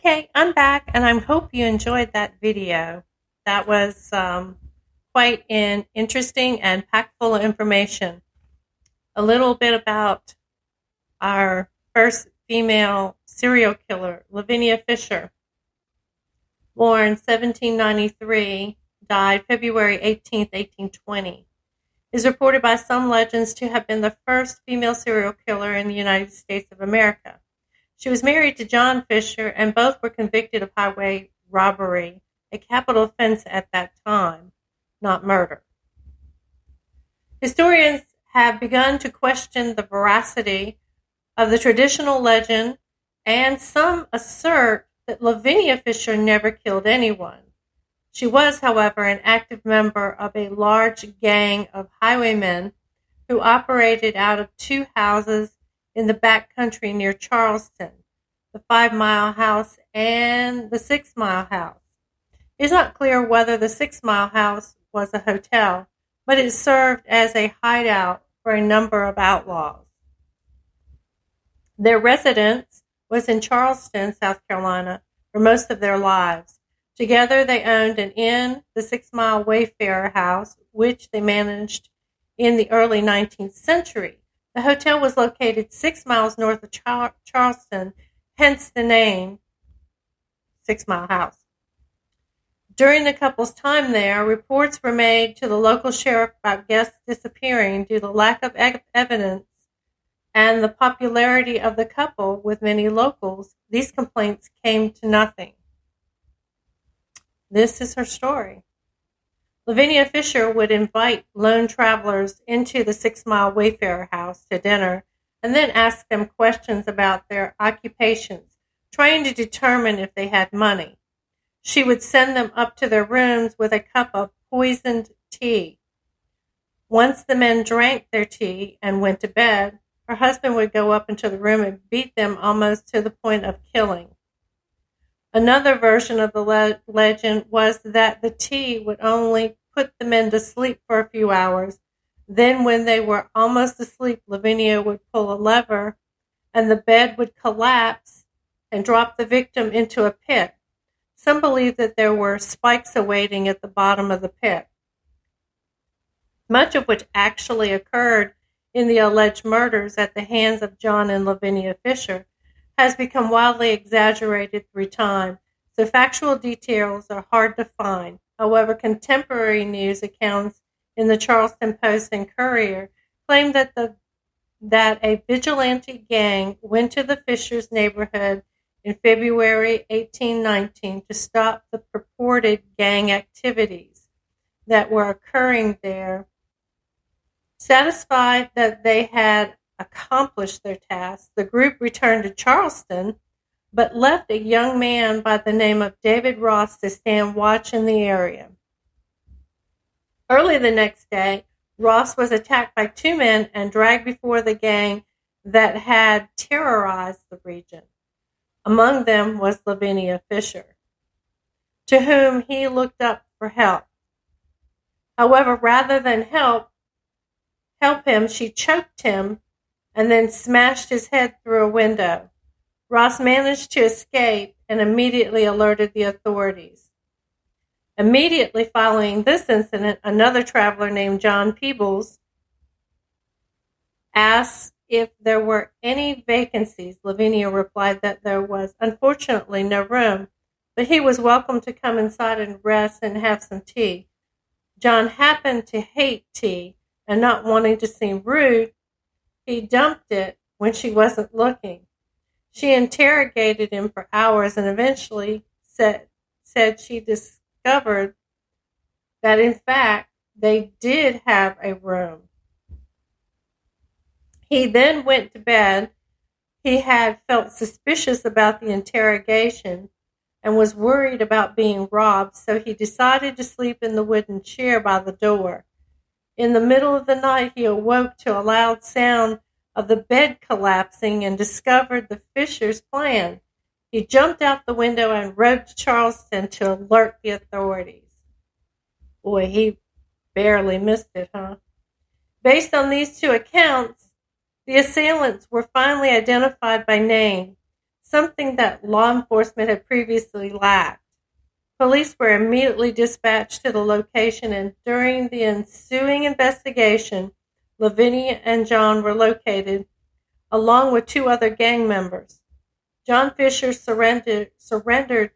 Okay, I'm back, and I hope you enjoyed that video. That was quite interesting and packed full of information. A little bit about our first female serial killer, Lavinia Fisher, born 1793, died February 18th, 1820, is reported by some legends to have been the first female serial killer in the United States of America. She was married to John Fisher, and both were convicted of highway robbery, a capital offense at that time, not murder. Historians have begun to question the veracity of the traditional legend, and some assert that Lavinia Fisher never killed anyone. She was, however, an active member of a large gang of highwaymen who operated out of two houses in the back country near Charleston, the 5 Mile House and the 6 Mile House. It is not clear whether the 6 Mile House was a hotel, but it served as a hideout for a number of outlaws. Their residence was in Charleston, South Carolina, for most of their lives. Together they owned an inn, the 6 Mile Wayfarer House, which they managed in the early 19th century. The hotel was located 6 miles north of Charleston, hence the name 6 Mile House. During the couple's time there, reports were made to the local sheriff about guests disappearing due to lack of evidence and the popularity of the couple with many locals. These complaints came to nothing. This is her story. Lavinia Fisher would invite lone travelers into the 6 Mile Wayfarer House to dinner and then ask them questions about their occupations, trying to determine if they had money. She would send them up to their rooms with a cup of poisoned tea. Once the men drank their tea and went to bed, her husband would go up into the room and beat them almost to the point of killing. Another version of the legend was that the tea would only put the men to sleep for a few hours. Then when they were almost asleep, Lavinia would pull a lever and the bed would collapse and drop the victim into a pit. Some believe that there were spikes awaiting at the bottom of the pit, much of which actually occurred in the alleged murders at the hands of John and Lavinia Fisher, has become wildly exaggerated through time, so factual details are hard to find. However, contemporary news accounts in the Charleston Post and Courier claim that a vigilante gang went to the Fishers' neighborhood in February 1819 to stop the purported gang activities that were occurring there. Satisfied that they had accomplished their task, the group returned to Charleston, but left a young man by the name of David Ross to stand watch in the area. Early the next day, Ross was attacked by two men and dragged before the gang that had terrorized the region. Among them was Lavinia Fisher, to whom he looked up for help. However, rather than help him, she choked him and then smashed his head through a window. Ross managed to escape and immediately alerted the authorities. Immediately following this incident, another traveler named John Peebles asked if there were any vacancies. Lavinia replied that there was unfortunately no room, but he was welcome to come inside and rest and have some tea. John happened to hate tea, and not wanting to seem rude, he dumped it when she wasn't looking. She interrogated him for hours and eventually said she discovered that in fact they did have a room. He then went to bed. He had felt suspicious about the interrogation and was worried about being robbed, so he decided to sleep in the wooden chair by the door. In the middle of the night, he awoke to a loud sound of the bed collapsing and discovered the Fishers' plan. He jumped out the window and rode to Charleston to alert the authorities. Boy, he barely missed it, huh? Based on these two accounts, the assailants were finally identified by name: something that law enforcement had previously lacked. Police were immediately dispatched to the location, and during the ensuing investigation, Lavinia and John were located, along with 2 other gang members. John Fisher surrendered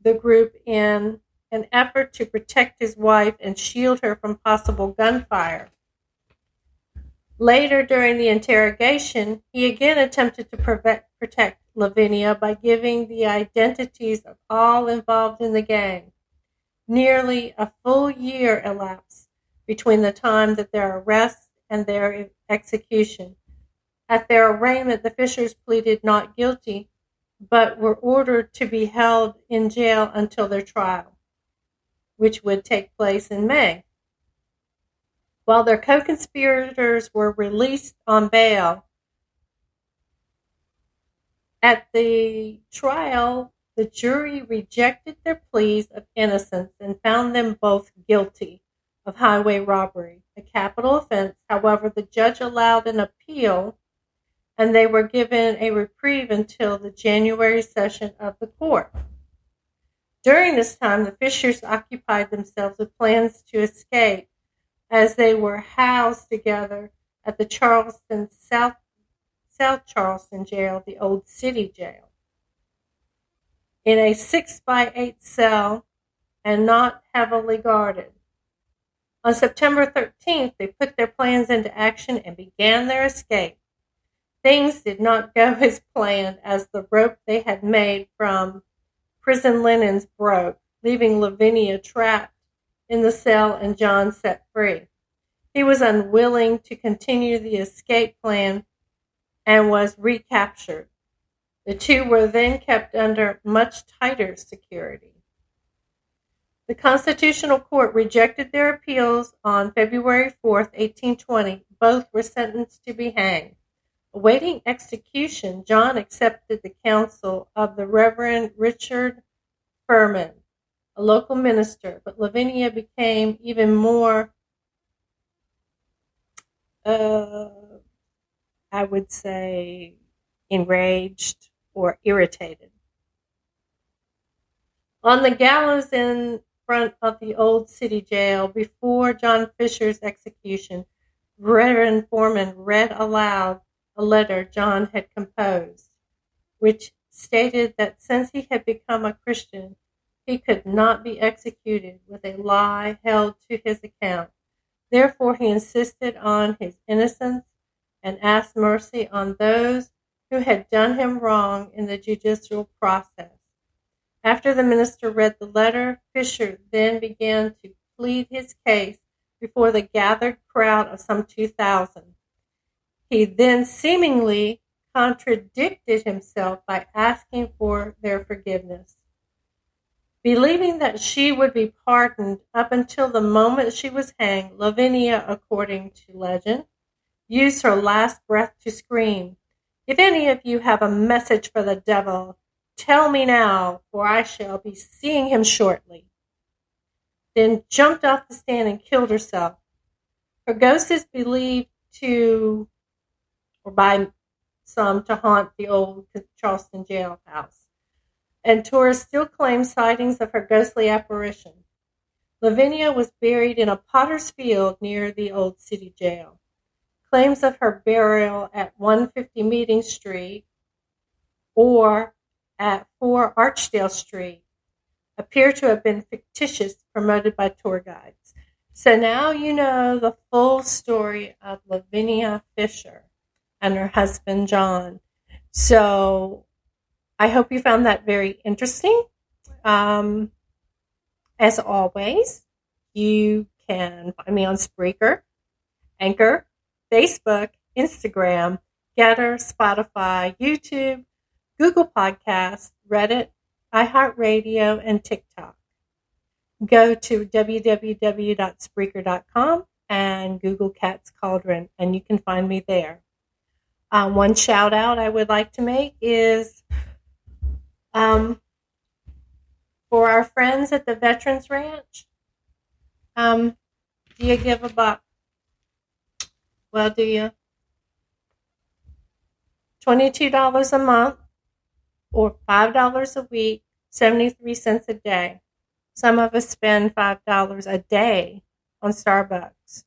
the group in an effort to protect his wife and shield her from possible gunfire. Later, during the interrogation, he again attempted to protect Lavinia by giving the identities of all involved in the gang. Nearly a full year elapsed between the time that their arrest and their execution. At their arraignment, the Fishers pleaded not guilty, but were ordered to be held in jail until their trial, which would take place in May. While their co-conspirators were released on bail, at the trial, the jury rejected their pleas of innocence and found them both guilty of highway robbery, a capital offense. However, the judge allowed an appeal, and they were given a reprieve until the January session of the court. During this time, the Fishers occupied themselves with plans to escape, as they were housed together at the South Charleston Jail, the Old City Jail, in a 6x8 cell and not heavily guarded. On September 13th, they put their plans into action and began their escape. Things did not go as planned, as the rope they had made from prison linens broke, leaving Lavinia trapped in the cell and John set free. He was unwilling to continue the escape plan and was recaptured. The 2 were then kept under much tighter security. The Constitutional Court rejected their appeals on February 4th, 1820. Both were sentenced to be hanged. Awaiting execution, John accepted the counsel of the Reverend Richard Furman, a local minister, but Lavinia became even more, I would say, enraged or irritated. On the gallows in front of the Old City Jail, before John Fisher's execution, Reverend Foreman read aloud a letter John had composed, which stated that since he had become a Christian, he could not be executed with a lie held to his account. Therefore, he insisted on his innocence and asked mercy on those who had done him wrong in the judicial process. After the minister read the letter, Fisher then began to plead his case before the gathered crowd of some 2,000. He then seemingly contradicted himself by asking for their forgiveness. Believing that she would be pardoned up until the moment she was hanged, Lavinia, according to legend, used her last breath to scream, "If any of you have a message for the devil, tell me now, for I shall be seeing him shortly." Then jumped off the stand and killed herself. Her ghost is believed to, or by some, to haunt the old Charleston jailhouse, and tourists still claim sightings of her ghostly apparition. Lavinia was buried in a potter's field near the Old City Jail. Claims of her burial at 150 Meeting Street or at 4 Archdale Street appear to have been fictitious, promoted by tour guides. So now you know the full story of Lavinia Fisher and her husband, John. So I hope you found that very interesting. As always, you can find me on Spreaker, Anchor, Facebook, Instagram, Getter, Spotify, YouTube, Google Podcasts, Reddit, iHeartRadio, and TikTok. Go to www.spreaker.com and Google Cat's Cauldron, and you can find me there. One shout out I would like to make is for our friends at the Veterans Ranch. Do you give $1? Well, do you? $22 a month. or $5 a week, 73 cents a day. Some of us spend $5 a day on Starbucks.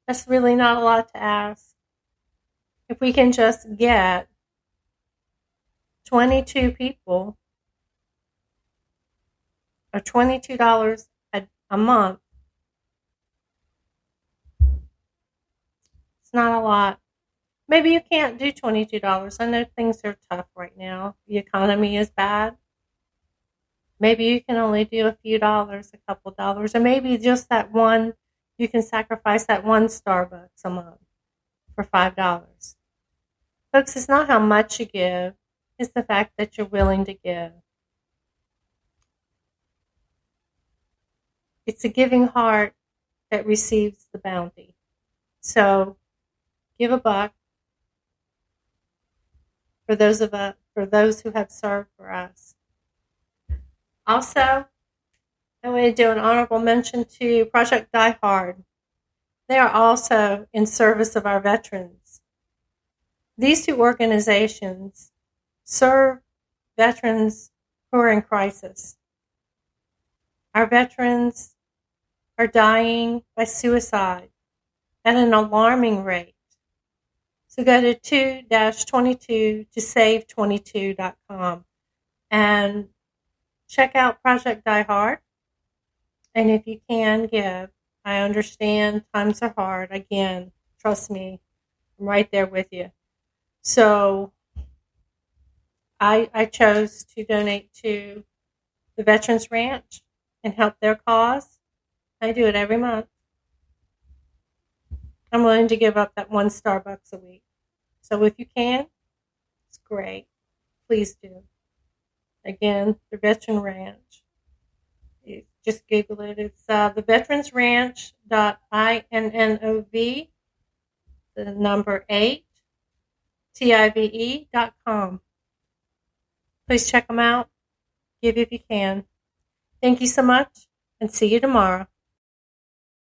That's really not a lot to ask. If we can just get 22 people or $22 a month, it's not a lot. Maybe you can't do $22. I know things are tough right now. The economy is bad. Maybe you can only do a few dollars, a couple dollars, or maybe just that one, you can sacrifice that one Starbucks a month for $5. Folks, it's not how much you give, it's the fact that you're willing to give. It's a giving heart that receives the bounty. So give a buck for those who have served for us. Also, I want to do an honorable mention to Project Die Hard. They are also in service of our veterans. These two organizations serve veterans who are in crisis. Our veterans are dying by suicide at an alarming rate. So go to 2-22 to save22.com and check out Project Die Hard. And if you can give, I understand times are hard. Again, trust me, I'm right there with you. So I chose to donate to the Veterans Ranch and help their cause. I do it every month. I'm willing to give up that one Starbucks a week. So if you can, it's great. Please do. Again, the Veteran Ranch. You just Google it. It's theveteransranch.inov, the number 8, TIVE.com. Please check them out. Give if you can. Thank you so much, and see you tomorrow.